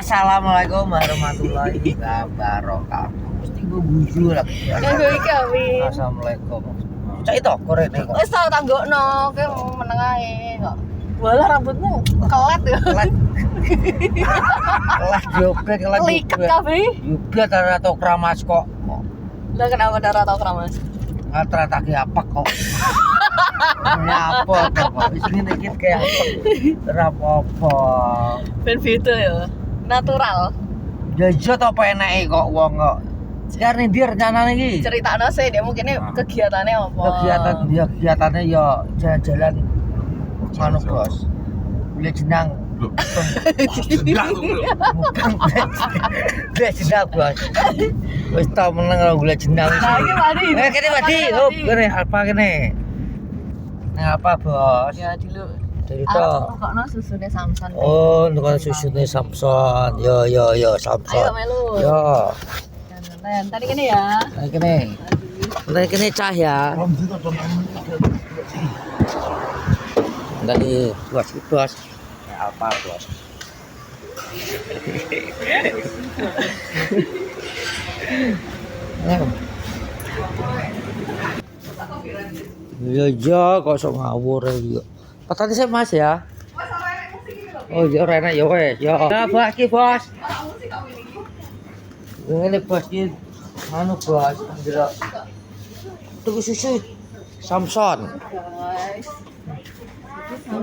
Assalamualaikum warahmatullahi wabarakatuh. Mesti gue guyu lah. Nganggo iki awi. Assalamualaikum. Cak itu korene kok. Wis tau tanggokno, kowe meneng ae kok. Walah rambutmu kelet ya. Kelet jobret, kelet Liket kabeh. Jobret atau keramas kok. Lah kenapa darah tau keramas? Ngatra tak apa kok. Apa kok? Wis ngene dikit kayak apa. Ben beda ya. Natural. Jajat apa enake kok wong kok. Sekarang dia rencananya iki. Critakno sih dia mungkin kegiatannya apa? Kegiatannya ya jalan-jalan anu bos. Beli jenang. Beli jenang bos. Wis tau meneng karo golek jenang. Nah, iki mari. Kene mati. Oh, kene apa kene? Nah, apa bos? Ya dulu. Dari Aku to. tukokno susune Samson. Oh, nukon susune Samson. Yo Samson. Ayo melu. Yo. Dan tadi kene ya. Nah, kene. Nah, kene cah ya. Dari bos. Ya, apa bos? Ya, kok sok ngawur ya. Patane sih Mas ya. Oh, ya ora enak ya wes. Ya. Nah, bos bos. Ini bos iki anu bos, ndelok. Tuku susu Samson. Guys.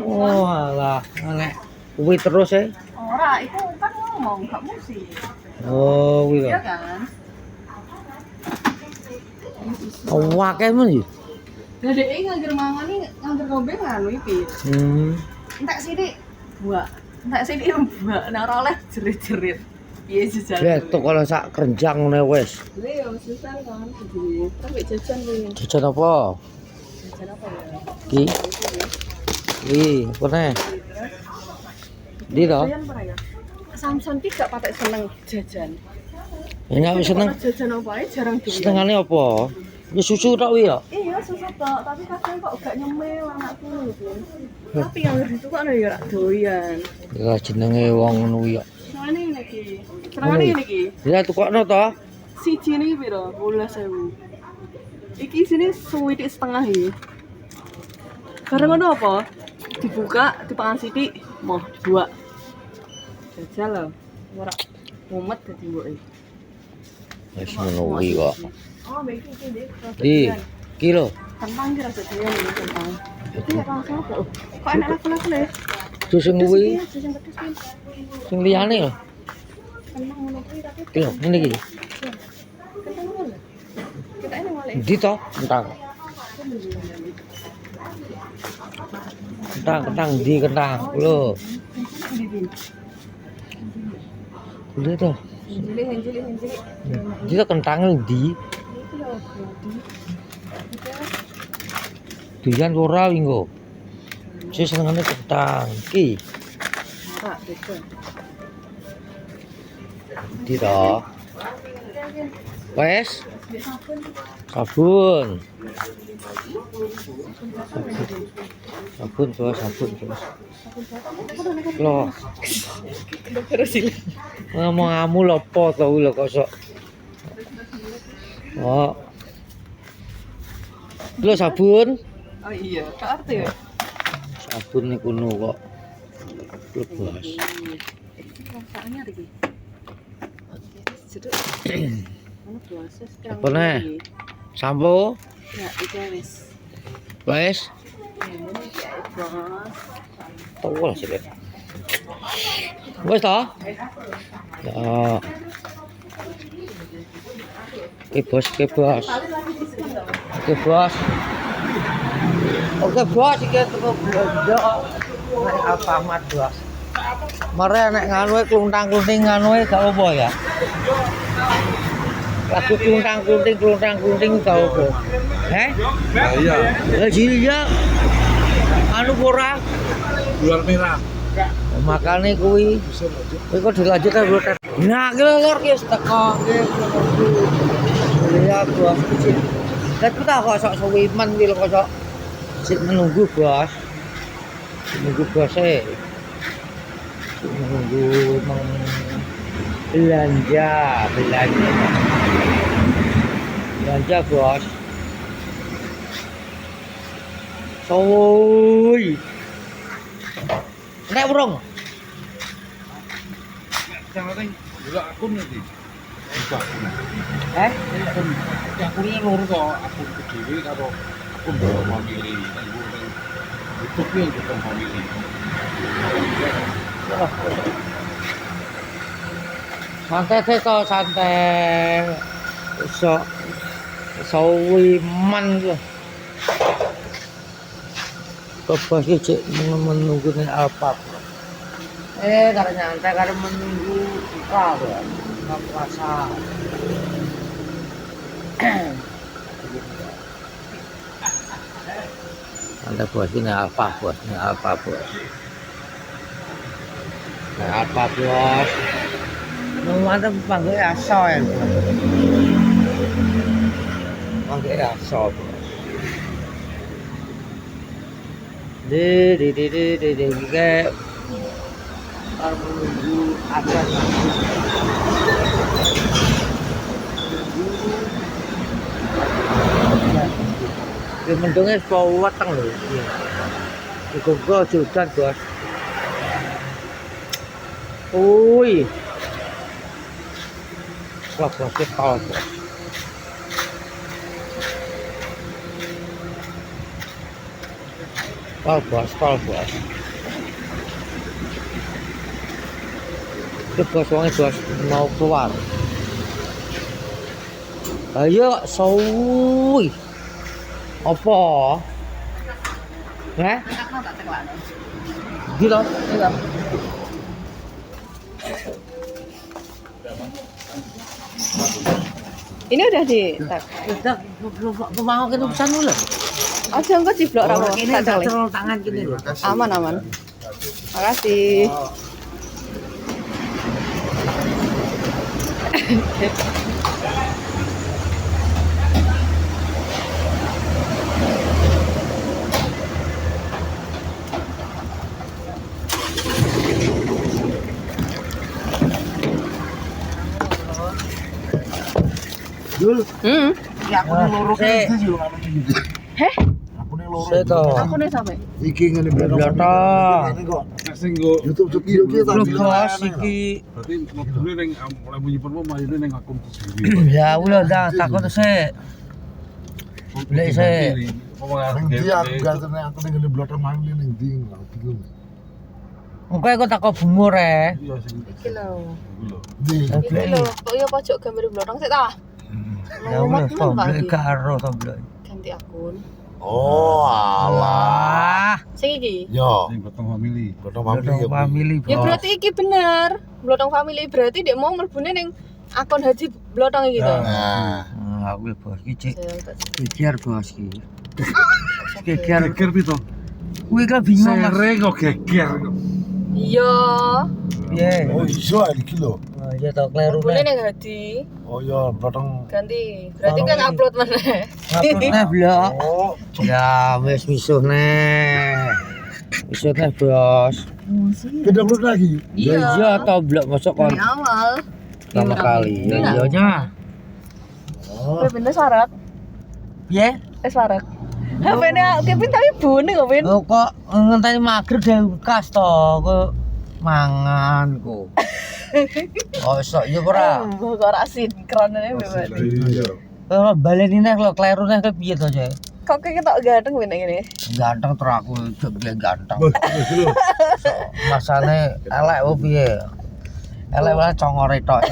Oh, alah, nek kuwi terus ya. Ora, itu kan ngomong gak musik. Oh, kuwi Iya lho. kan? Awake men iki. Lah dhek nganggur mangani, nganggur ngombe nganu iki. Entek sithik buak. Entek sithik buak, nek ora oleh jerit-jerit. Piye jajan? Ya, tok kalau sak kerenjang ngene wis. Lha yo susah kan jadi. Tapi jajan kuwi. Jajan apa? Jajan apa ya? Ki. Apa nih? Di to? Jajan apa ya? Samson ki gak patek seneng jajan. Ya nek seneng Jajan apa ae jarang doyan. senengane apa? Ya susu tok kuwi ya. Iya, susu tok, tapi kadang kok gak nyemil anakku lho. Tapi yang itu kok ya ora doyan. Ya jenenge wong ngono kuwi ya. Senengane ngene iki. Senengane ngene iki. Ya tukokno to. Siji niki piro? 12.000. Iki sini suwidik setengah iki. Karena ngono apa? Dibuka, dipangan sithik, mau dibuak. Jajal lho. Ora mumet dadi mboke. Wis ngono kuwi kok. Oh, mbek iki Dik. Di kilo. Kentang ki rasa doyan ini kentang. Iki ya langsung apa? Kok enak laku-laku ya? Terus sing kuwi Jajan pedes ki. sing liyane lho. Kentang ngono kuwi tapi Kilo ngene iki. kentang ngono lho. Kita ini mulai. Di to kentang. Kentang di kentang. Lho. Kuwi to. Hinjili. Di to kentang di. Iki lho, Duyan ora wingo. Sing senengane kentang. Ki. Ora, beda. Di to. Wes. Sabun. Sabun bos. Loh, Terus ini. ngomong-ngamu lopo to kuwi lho kok sok. Oh. Lho sabun. Oh iya, tak arti ya. Sabun niku kuno kok. Lho bos. Rasanya iki. Jeduk. Ono proses Apa nih? Sampo? Ya, iki wis. Wes. Ini iki bos. Oh, lah sih. Wes to? Ya. Oke bos. Oke bos, iki teko belanja. Nek Alfamart bos. Mare nek nganu kluntang-klunting nganu gak apa ya. Lagu kluntang-klunting gak apa. Heh? Iya, Lah iya. Anu ora luar merah. makane kuwi kok dilanjut ta bro. Nah, ki lor ki wis teko ki. Ya bos. Ket kita kok sok suwimen ki lho kok sok sik menunggu bos. Menunggu bos e. Menunggu belanja bos. Soy. Nek urung. Jangan delok akun nanti. Eh? Akunnya loro kok, akun kediri karo akun bawa family. YouTube yang bukan family. Santai sih toh, santai. Sawi man gitu. Bebas cek menunggu nih apa? Karena nyantai karena menunggu buka ya, buka puasa. Anda bos ini apa bos? Ini apa bos? Ini apa bos? Mau ada panggil aso ya? Panggil aso bos. Di kayak menunggu ajan di mendungnya sepuluh watang loh. Di Google hujan bos. Ui, wah bosnya tol bos. Tol bos. Itu bos uangnya bos mau keluar. Ayo, soy. Apa? Gitu. Ini udah di tag. Kita mau ke urusan dulu. Aja enggak ciblok ra kok. Ini Tak calik. terlalu tangan gini loh. Aman. Makasih. Dul, Ya aku loro ke iki yo anu iki. Heh, Akune loro. Seto. aku nih sampai. Iki ngene Blotong. Ini kok. Nek sing go YouTube video ki tak Lu bilang. bos iki. Berarti modulnya ning mulai menyimpen mau mayune ning akun sendiri. Ya udah takut sih. Beli sih. Ning ndi aku gantene aku ning ngene blotong mang ning ndi aku bingung. Engko aku takut bungur ya. Iya sing Iki lho. ndi. Iki lho, kok ya pojok gambar blotong sik ta? Ya udah kok beli karo to beli. Ganti akun. Oh, Alah. Sing iki. Yo. Sing blotong family. Blotong Blotong family Ya bos. berarti iki bener. Blotong family berarti dia mau mlebune ning akun Haji Blotong iki to. Nah, Aku bos iki cek Ya, geger bos iki. Geger. geger pito. Kuwi kan bingung Mas. Sere kok geger. Iya. Piye? Oh, iso iki lho. Oh, ya to kleru Mlebune nek. ning Hadi. Oh ya, blotong. Ganti. Berarti kan upload meneh. Nguploadnya blok. Oh, Ya wis misuh neh. Misuh neh bos. beda blok lagi. Ya iya to blok masuk kon Dari awal. pertama kali. Ya Iya. iya nya. Oh, Bener syarat. Piye? Syarat. HP-ne Kevin tapi bunyi kok, Vin. Oh kok ngenteni mager dhewe kas to kok mangan kok. Oh iso iya ora. Kok ora sinkron ae bebas. iya. Kalau baleni neh lho kleru neh ke piye to, Cek? Kok ketok ganteng Vin ngene. Ganteng terus aku jebule ganteng. Bagus lho. Masane elek opo piye? Elek wae congore tok.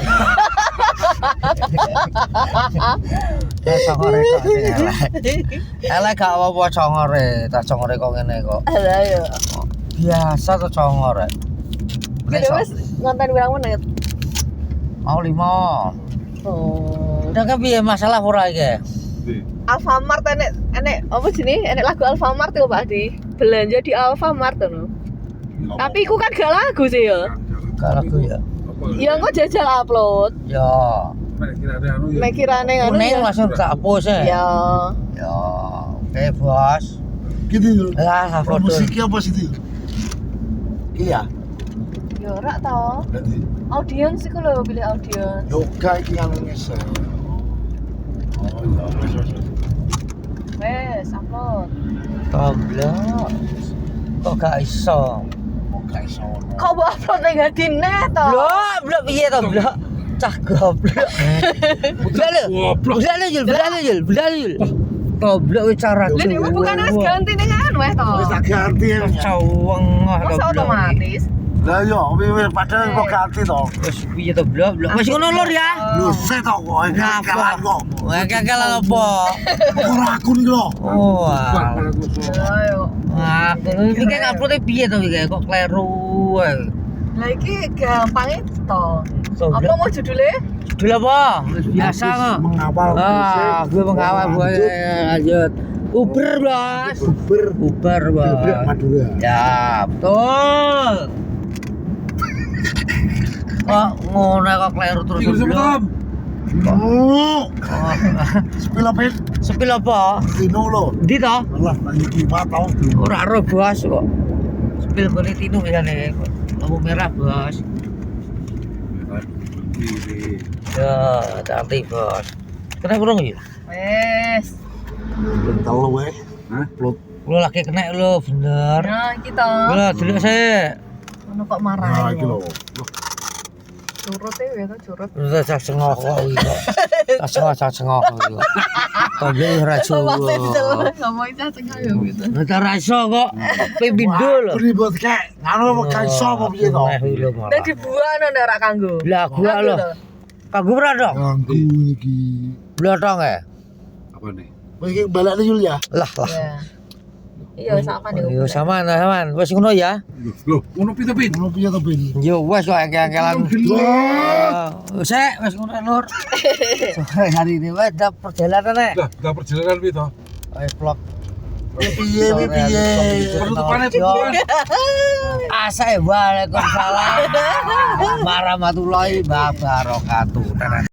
Congore tok sing elek. Elek gak apa-apa congore, tas congore kok ngene kok. Lah ya. Biasa to congore. Kita wis ngonten pirang menit. Mau 5. Oh. Udah kan piye masalah ora iki? Alfamart enek apa jenenge? Enek lagu Alfamart yo Pak Adi. Belanja di Alfamart to. Tapi iku kan gak lagu sih ya. Gak lagu ya. Ya kok jajal upload. Ya. Mek kirane ngono Kuning ya. langsung tak hapus ya. Ya. Ya. Oke, Bos. Gitu. Lah, foto. Musiknya apa sih itu? Iya. Ya Ya ora to. Dadi Audiens iku lho, pilih audiens. yoga iki anu ngese. Oh iya, wes. Wes, upload. Goblok. Kok gak iso? Kok gak iso. Kok mbok upload ning hadine to? Blok piye to, blok? Cah goblok. Blok Jul. Goblok wis cara. Lah nek bukan wis ganti ning anu wes to. Wis tak ganti. Caweng Masa otomatis. Lah yo, wis padahal kok ganti to. Wis piye to, blok? Wis ngono lur ya. Lu set to kok galan kok. Wah, gagal apa? Ora akun iki lho. Oh. Ayo. Wah, iki kan upload piye to iki kok kleru ae. Lah iki gampang to. Apa Goblok. mau judulnya? Judul apa? Biasa kok. Mengawal Ah, gue mengawal gue lanjut. Uber, Bos. Uber, Bos. Madura. Ya, betul. Kok ngono kok kleru terus. Blok? Oh, Oh, sepil apa? sepil apa? Tino lo. Ndi to? Alah, lagi kimat tau. Ora ro, Bos kok. Sepil kene tinu misale. Lampu merah, Bos. Ya, cantik, Bos. Kena kurang ya? Wes. Telo weh. Hah? Plot. Lu lagi kena lu, bener. Nah, kita. Lu dulu saya. Ono kok marah. Nah, iki lho. Curut ya, itu curut. Udah tak sengok kok iki. Tak sengok iki. Tapi ora Masih Jawa. jelas ngomongin cacing ayo gitu. Nek ra iso kok pindho lho. Ribet kek. Ngono kok gak iso apa piye to? Nek dibuang nek ora kanggo. Lah gua lho. Kagum ora dong. Ganggu iki. Blotong ya. Apa nih? Wis iki balekne Yul ya. Lah. Ya. Iya, sama nih. Yo saman. Wis ngono ya. Loh, ngono piye to, Pin? Ngono piye to, Pin? Yo wis kok angel-angelan. Sek wis ngono Nur. Sore hari ini wis dak perjalanan nek. Lah perjalanan piye to? Wis vlog. Piye piye? Penutupane Assalamualaikum warahmatullahi wabarakatuh.